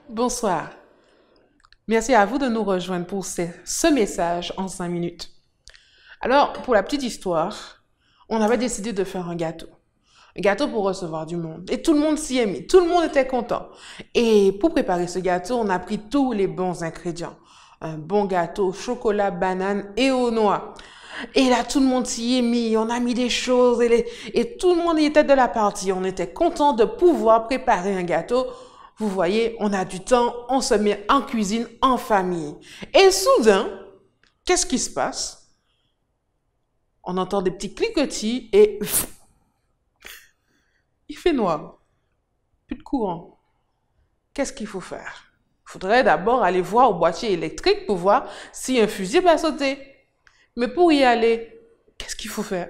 Bonsoir. Merci à vous de nous rejoindre pour ce message en 5 minutes. Alors, pour la petite histoire, on avait décidé de faire un gâteau. Un gâteau pour recevoir du monde. Et tout le monde s'y est mis. Tout le monde était content. Et pour préparer ce gâteau, on a pris tous les bons ingrédients. Un bon gâteau, chocolat, banane et aux noix. Et là, tout le monde s'y est mis. On a mis des choses et tout le monde y était de la partie. On était content de pouvoir préparer un gâteau. Vous voyez, on a du temps, on se met en cuisine en famille. Et soudain, qu'est-ce qui se passe? On entend des petits cliquetis et il fait noir. Plus de courant. Qu'est-ce qu'il faut faire? Il faudrait d'abord aller voir au boîtier électrique pour voir si un fusible a sauté. Mais pour y aller, qu'est-ce qu'il faut faire?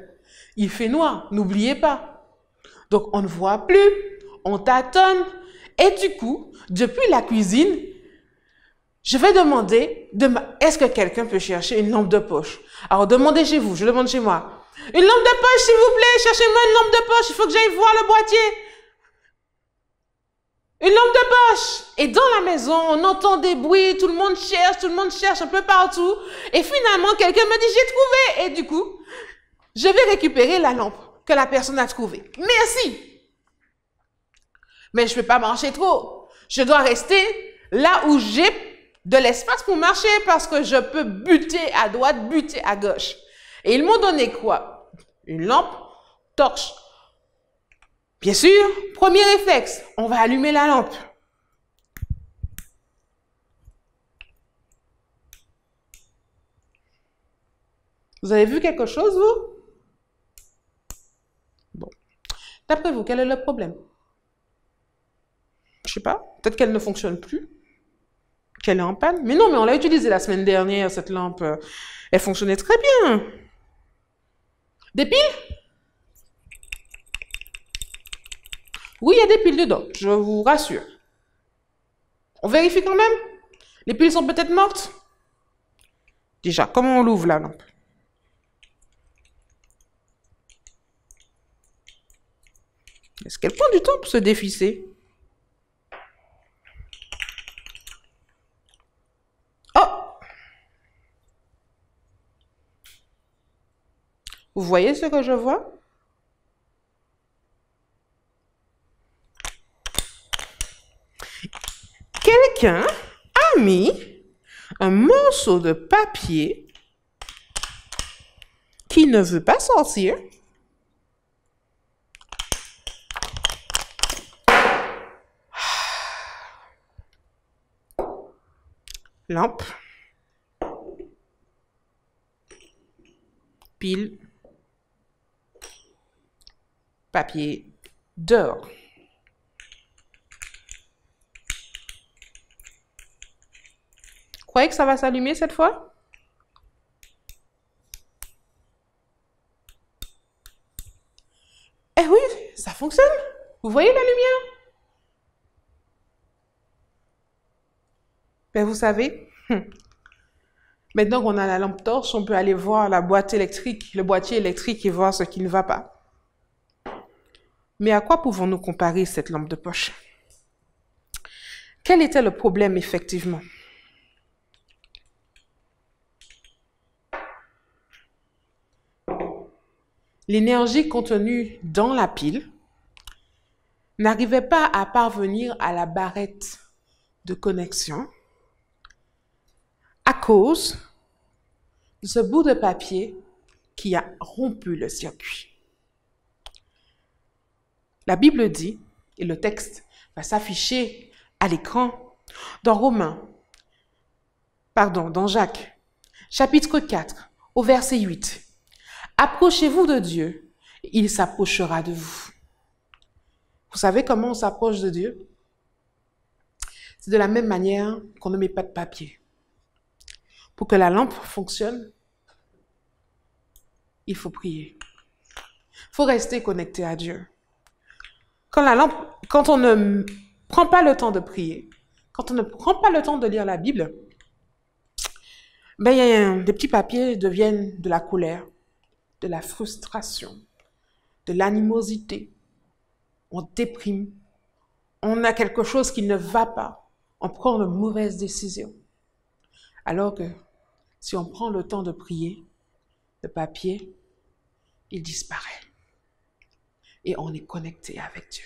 Il fait noir, n'oubliez pas. Donc on ne voit plus, on tâtonne. Et du coup, depuis la cuisine, je vais demander, est-ce que quelqu'un peut chercher une lampe de poche? Alors demandez chez vous, je demande chez moi. Une lampe de poche, s'il vous plaît, cherchez-moi une lampe de poche, il faut que j'aille voir le boîtier. Une lampe de poche. Et dans la maison, on entend des bruits, tout le monde cherche un peu partout. Et finalement, quelqu'un me dit, j'ai trouvé. Et du coup, je vais récupérer la lampe que la personne a trouvée. Merci. Mais je ne peux pas marcher trop. Je dois rester là où j'ai de l'espace pour marcher parce que je peux buter à droite, buter à gauche. Et ils m'ont donné quoi? Une lampe, torche. Bien sûr, premier réflexe, on va allumer la lampe. Vous avez vu quelque chose, vous? Bon. D'après vous, quel est le problème? Je sais pas, peut-être qu'elle ne fonctionne plus, qu'elle est en panne. Mais non, mais on l'a utilisée la semaine dernière, cette lampe. Elle fonctionnait très bien. Des piles? Oui, il y a des piles dedans, je vous rassure. On vérifie quand même? Les piles sont peut-être mortes? Déjà, comment on l'ouvre la lampe? Est-ce qu'elle prend du temps pour se dévisser? Vous voyez ce que je vois? Quelqu'un a mis un morceau de papier qui ne veut pas sortir. Lampe. Pile. Papier dehors. Vous croyez que ça va s'allumer cette fois? Eh oui, ça fonctionne. Vous voyez la lumière? Mais vous savez, maintenant qu'on a la lampe torche, on peut aller voir la boîte électrique, le boîtier électrique et voir ce qui ne va pas. Mais à quoi pouvons-nous comparer cette lampe de poche? Quel était le problème effectivement? L'énergie contenue dans la pile n'arrivait pas à parvenir à la barrette de connexion à cause de ce bout de papier qui a rompu le circuit. La Bible dit, et le texte va s'afficher à l'écran, dans Jacques, chapitre 4, au verset 8. Approchez-vous de Dieu, et il s'approchera de vous. Vous savez comment on s'approche de Dieu? C'est de la même manière qu'on ne met pas de papier. Pour que la lampe fonctionne, il faut prier. Il faut rester connecté à Dieu. Quand on ne prend pas le temps de prier, quand on ne prend pas le temps de lire la Bible, des petits papiers deviennent de la colère, de la frustration, de l'animosité, on déprime, on a quelque chose qui ne va pas, on prend de mauvaises décisions. Alors que si on prend le temps de prier, le papier, il disparaît. Et on est connecté avec Dieu.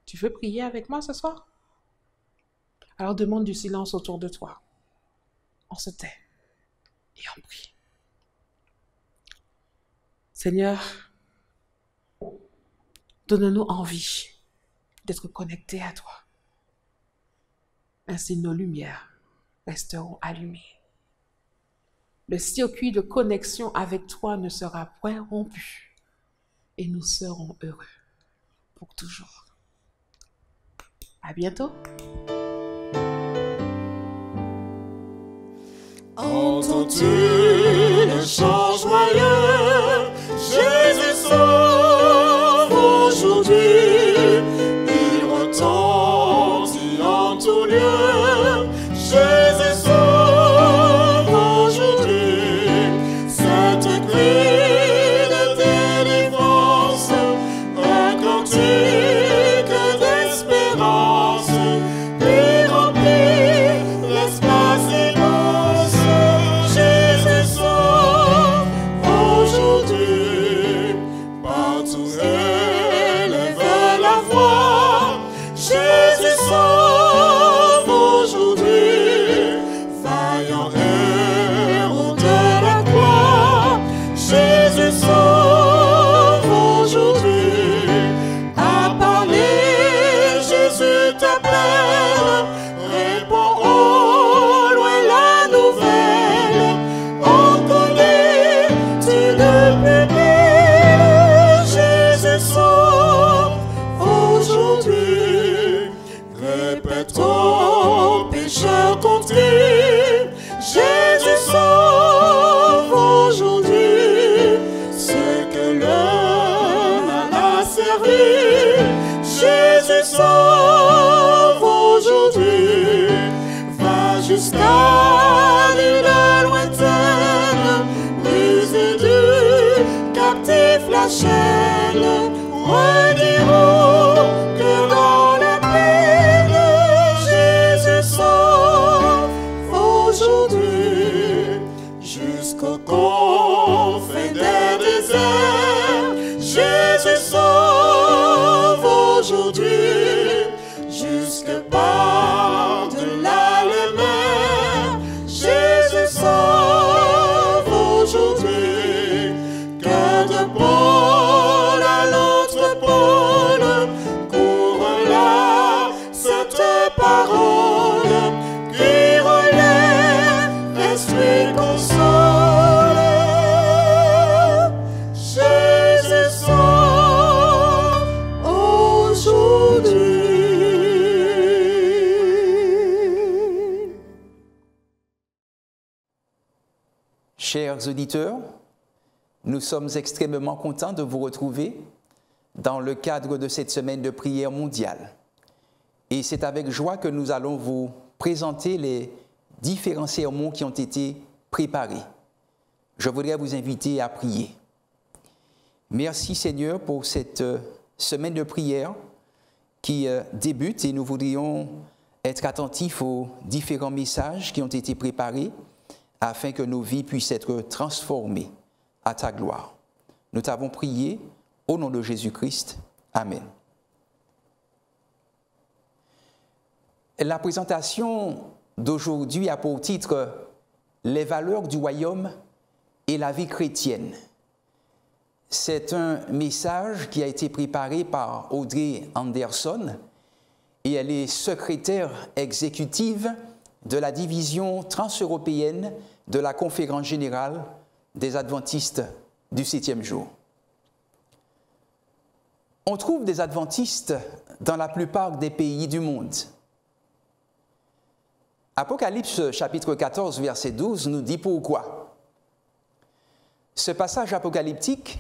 Tu veux prier avec moi ce soir? Alors demande du silence autour de toi. On se tait et on prie. Seigneur, donne-nous envie d'être connectés à toi. Ainsi nos lumières resteront allumées. Le circuit de connexion avec toi ne sera point rompu et nous serons heureux pour toujours. À bientôt. Entends-tu le chant joyeux? Jésus sauve aujourd'hui. Il retentit en tout lieu. Jésus sauve aujourd'hui. Cette cri de délivrance, un cantique d'espérance, lui remplit l'espace immense. Jésus sauve aujourd'hui. Partout élève la voix. Jésus sauve aujourd'hui. Vaillant héros de la croix. Jésus sauve aujourd'hui. À parler, Jésus t'appelle. Réponds au loin la nouvelle. On connaît, tu ne peux plus. Jésus sauve aujourd'hui. Répète aux pécheurs contrits. Jésus sauve aujourd'hui. Ce que le mal a servi. Jésus sauve aujourd'hui. Va jusqu'à l'île lointaine, brisée du captif la chaîne. Rediront que dans la peine, Jésus sauve aujourd'hui. Jusqu'aux confins des déserts, Jésus sauve aujourd'hui. Jusque par-delà les mers, Jésus sauve aujourd'hui. Que de pôle à l'autre pôle, court là cette parole qui relève, instruit, console. Jésus sauve aujourd'hui. Chers auditeurs, nous sommes extrêmement contents de vous retrouver dans le cadre de cette semaine de prière mondiale. Et c'est avec joie que nous allons vous présenter les différents sermons qui ont été préparés. Je voudrais vous inviter à prier. Merci Seigneur pour cette semaine de prière qui débute et nous voudrions être attentifs aux différents messages qui ont été préparés afin que nos vies puissent être transformées à ta gloire. Nous t'avons prié au nom de Jésus-Christ. Amen. La présentation d'aujourd'hui a pour titre « Les valeurs du royaume et la vie chrétienne ». C'est un message qui a été préparé par Audrey Anderson et elle est secrétaire exécutive de la division transeuropéenne de la Conférence générale des adventistes du 7e jour. On trouve des adventistes dans la plupart des pays du monde. Apocalypse chapitre 14, verset 12 nous dit pourquoi. Ce passage apocalyptique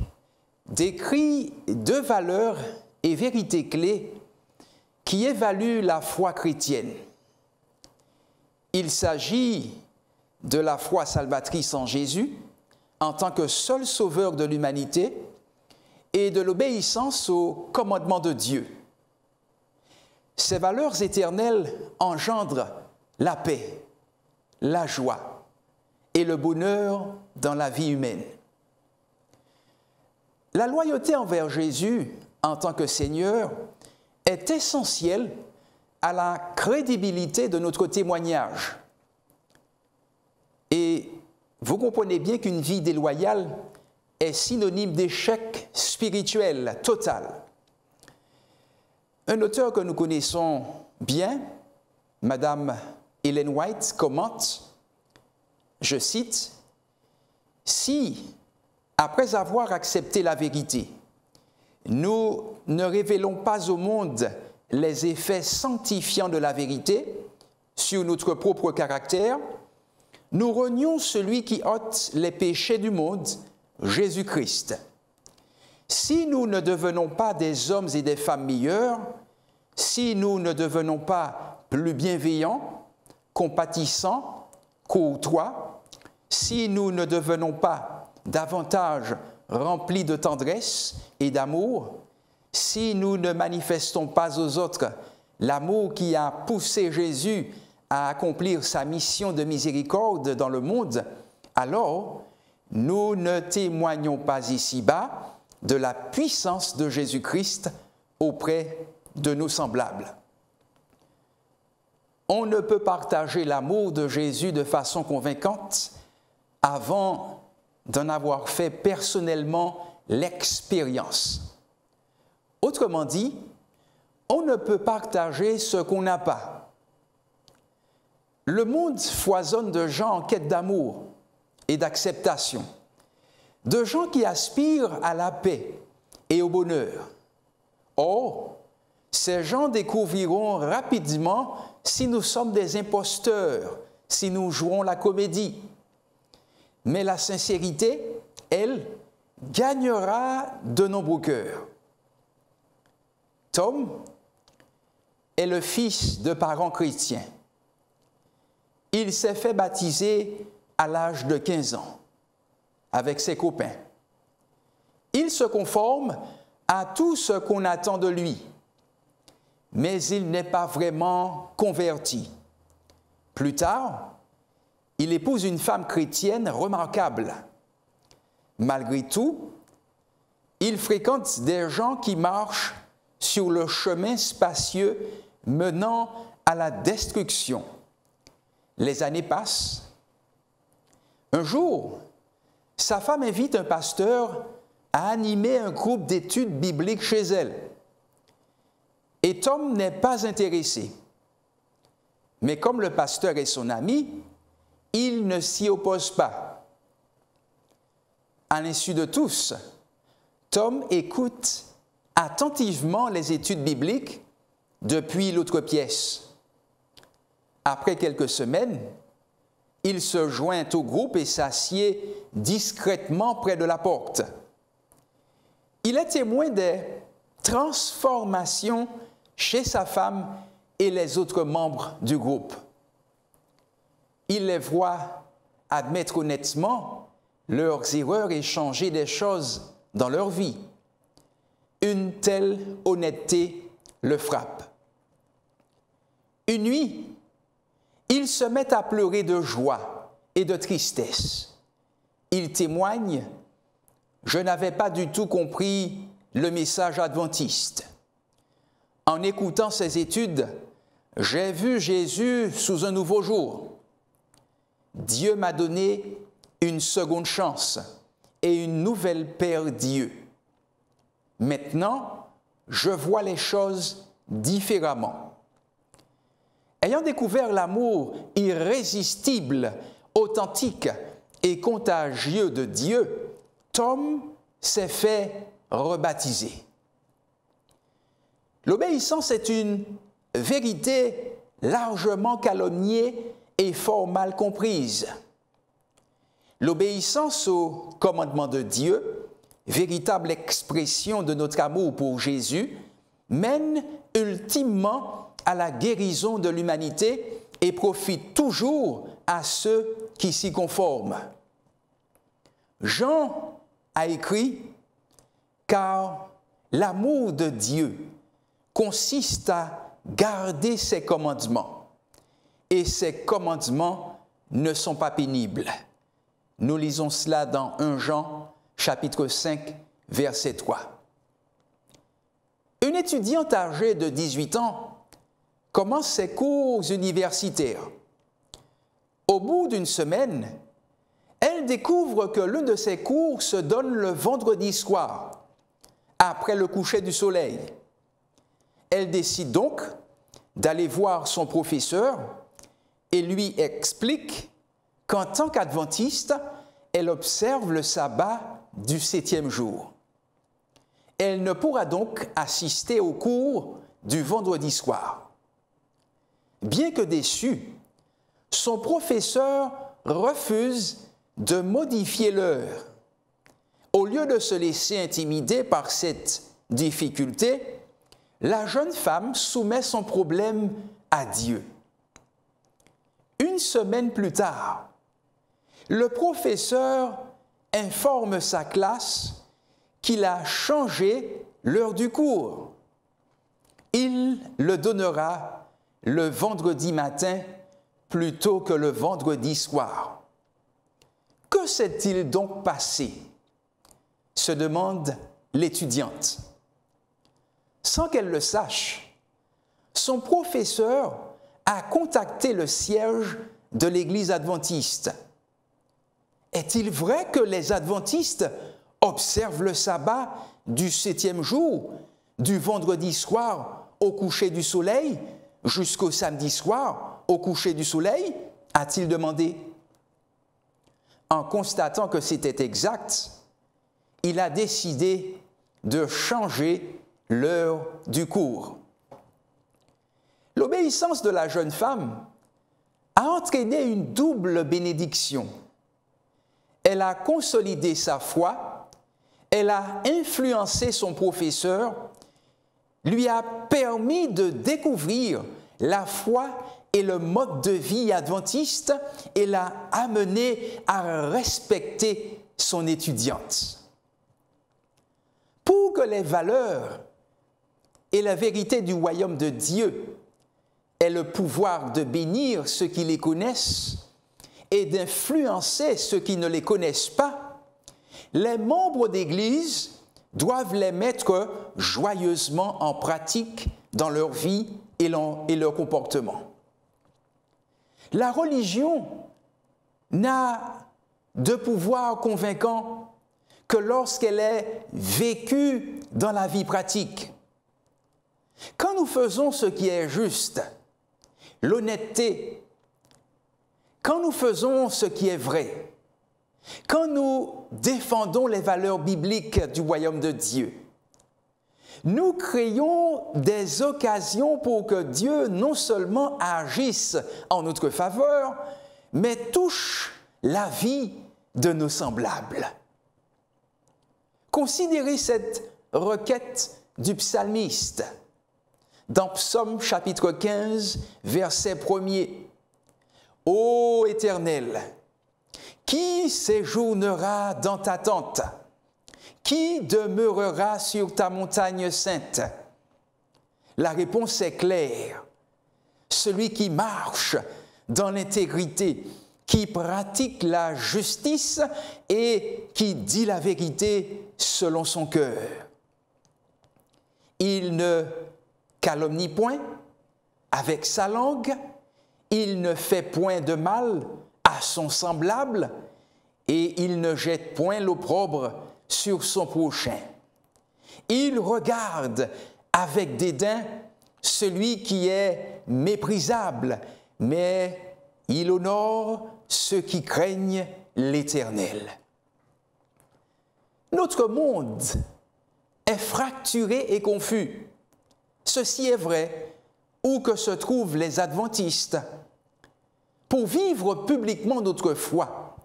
décrit deux valeurs et vérités clés qui évaluent la foi chrétienne. Il s'agit de la foi salvatrice en Jésus, en tant que seul sauveur de l'humanité et de l'obéissance aux commandements de Dieu. Ces valeurs éternelles engendrent la paix, la joie et le bonheur dans la vie humaine. La loyauté envers Jésus en tant que Seigneur est essentielle à la crédibilité de notre témoignage. Et vous comprenez bien qu'une vie déloyale est synonyme d'échec spirituel total. Un auteur que nous connaissons bien, Madame Ellen White, commente, je cite, « Si, après avoir accepté la vérité, nous ne révélons pas au monde les effets sanctifiants de la vérité sur notre propre caractère, nous renions celui qui ôte les péchés du monde, Jésus-Christ. Si nous ne devenons pas des hommes et des femmes meilleurs, si nous ne devenons pas plus bienveillants, compatissants, courtois, si nous ne devenons pas davantage remplis de tendresse et d'amour, si nous ne manifestons pas aux autres l'amour qui a poussé Jésus à accomplir sa mission de miséricorde dans le monde, alors nous ne témoignons pas ici-bas de la puissance de Jésus-Christ auprès de nos semblables. On ne peut partager l'amour de Jésus de façon convaincante avant d'en avoir fait personnellement l'expérience. Autrement dit, on ne peut partager ce qu'on n'a pas. Le monde foisonne de gens en quête d'amour et d'acceptation, de gens qui aspirent à la paix et au bonheur. Or, ces gens découvriront rapidement si nous sommes des imposteurs, si nous jouons la comédie. Mais la sincérité, elle, gagnera de nombreux cœurs. Tom est le fils de parents chrétiens. Il s'est fait baptiser à l'âge de 15 ans avec ses copains. Il se conforme à tout ce qu'on attend de lui, mais il n'est pas vraiment converti. Plus tard, il épouse une femme chrétienne remarquable. Malgré tout, il fréquente des gens qui marchent sur le chemin spacieux menant à la destruction. Les années passent. Un jour, sa femme invite un pasteur à animer un groupe d'études bibliques chez elle. Et Tom n'est pas intéressé. Mais comme le pasteur est son ami, il ne s'y oppose pas. À l'insu de tous, Tom écoute attentivement les études bibliques depuis l'autre pièce. Après quelques semaines, il se joint au groupe et s'assied discrètement près de la porte. Il est témoin des transformations chez sa femme et les autres membres du groupe. Il les voit admettre honnêtement leurs erreurs et changer des choses dans leur vie. Une telle honnêteté le frappe. Une nuit, il se met à pleurer de joie et de tristesse. Il témoigne « Je n'avais pas du tout compris le message adventiste. En écoutant ces études, j'ai vu Jésus sous un nouveau jour. Dieu m'a donné une seconde chance et une nouvelle paire d'yeux. Maintenant, je vois les choses différemment. Ayant découvert l'amour irrésistible, authentique et contagieux de Dieu, Tom s'est fait rebaptiser. L'obéissance est une vérité largement calomniée et fort mal comprise. L'obéissance au commandement de Dieu, véritable expression de notre amour pour Jésus, mène ultimement à la guérison de l'humanité et profite toujours à ceux qui s'y conforment. Jean a écrit « Car l'amour de Dieu consiste à garder ses commandements, et ses commandements ne sont pas pénibles. » Nous lisons cela dans 1 Jean, chapitre 5, verset 3. Une étudiante âgée de 18 ans commence ses cours universitaires. Au bout d'une semaine, elle découvre que l'un de ses cours se donne le vendredi soir, après le coucher du soleil. Elle décide donc d'aller voir son professeur et lui explique qu'en tant qu'adventiste, elle observe le sabbat du 7e jour. Elle ne pourra donc assister au cours du vendredi soir. Bien que déçue, son professeur refuse de modifier l'heure. Au lieu de se laisser intimider par cette difficulté, la jeune femme soumet son problème à Dieu. Une semaine plus tard, le professeur informe sa classe qu'il a changé l'heure du cours. Il le donnera le vendredi matin plutôt que le vendredi soir. Que s'est-il donc passé? Se demande l'étudiante. Sans qu'elle le sache, son professeur a contacté le siège de l'Église adventiste. Est-il vrai que les adventistes observent le sabbat du 7e jour, du vendredi soir au coucher du soleil, jusqu'au samedi soir au coucher du soleil? A-t-il demandé. En constatant que c'était exact, il a décidé de changer l'heure du cours. L'obéissance de la jeune femme a entraîné une double bénédiction. Elle a consolidé sa foi, elle a influencé son professeur, lui a permis de découvrir la foi et le mode de vie adventiste et l'a amené à respecter son étudiante. Pour que les valeurs et la vérité du royaume de Dieu aient le pouvoir de bénir ceux qui les connaissent et d'influencer ceux qui ne les connaissent pas, les membres d'Église doivent les mettre joyeusement en pratique dans leur vie et leur comportement. La religion n'a de pouvoir convaincant que lorsqu'elle est vécue dans la vie pratique. Quand nous faisons ce qui est juste, l'honnêteté, quand nous faisons ce qui est vrai, quand nous défendons les valeurs bibliques du royaume de Dieu, nous créons des occasions pour que Dieu non seulement agisse en notre faveur, mais touche la vie de nos semblables. Considérez cette requête du psalmiste dans Psaume chapitre 15, verset 1er. « Ô Éternel, qui séjournera dans ta tente? Qui demeurera sur ta montagne sainte? » La réponse est claire. Celui qui marche dans l'intégrité, qui pratique la justice et qui dit la vérité selon son cœur. Il ne calomnie point avec sa langue, il ne fait point de mal à son semblable et il ne jette point l'opprobre sur son prochain. Il regarde avec dédain celui qui est méprisable, mais il honore ceux qui craignent l'Éternel. Notre monde est fracturé et confus. Ceci est vrai où que se trouvent les adventistes. Pour vivre publiquement notre foi,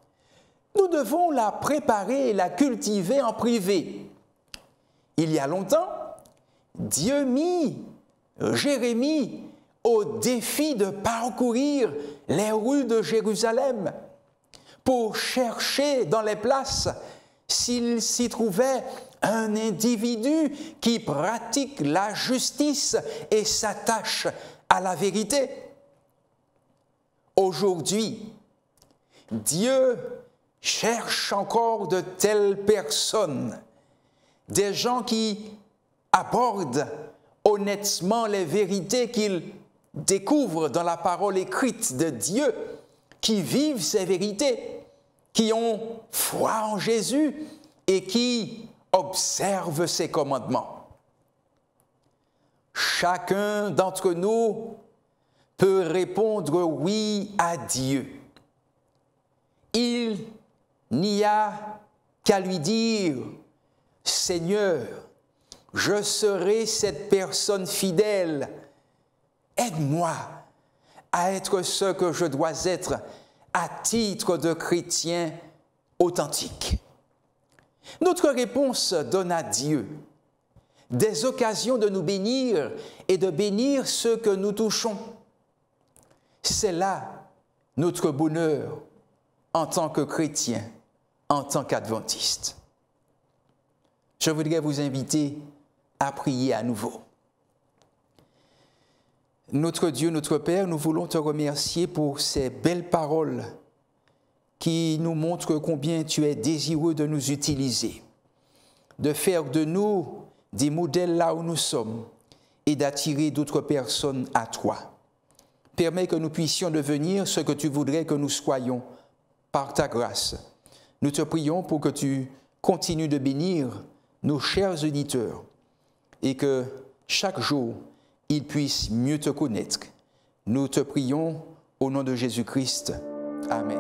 nous devons la préparer et la cultiver en privé. Il y a longtemps, Dieu mit Jérémie au défi de parcourir les rues de Jérusalem pour chercher dans les places s'il s'y trouvait un individu qui pratique la justice et s'attache à la vérité. Aujourd'hui, Dieu cherche encore de telles personnes, des gens qui abordent honnêtement les vérités qu'ils découvrent dans la parole écrite de Dieu, qui vivent ces vérités, qui ont foi en Jésus et qui observent ses commandements. Chacun d'entre nous peut répondre oui à Dieu. Il n'y a qu'à lui dire « Seigneur, je serai cette personne fidèle. Aide-moi à être ce que je dois être à titre de chrétien authentique. » Notre réponse donne à Dieu des occasions de nous bénir et de bénir ceux que nous touchons. C'est là notre bonheur en tant que chrétien, en tant qu'adventiste. Je voudrais vous inviter à prier à nouveau. Notre Dieu, notre Père, nous voulons te remercier pour ces belles paroles qui nous montrent combien tu es désireux de nous utiliser, de faire de nous des modèles là où nous sommes et d'attirer d'autres personnes à toi. Permets que nous puissions devenir ce que tu voudrais que nous soyons par ta grâce. Nous te prions pour que tu continues de bénir nos chers auditeurs et que chaque jour, ils puissent mieux te connaître. Nous te prions au nom de Jésus-Christ. Amen.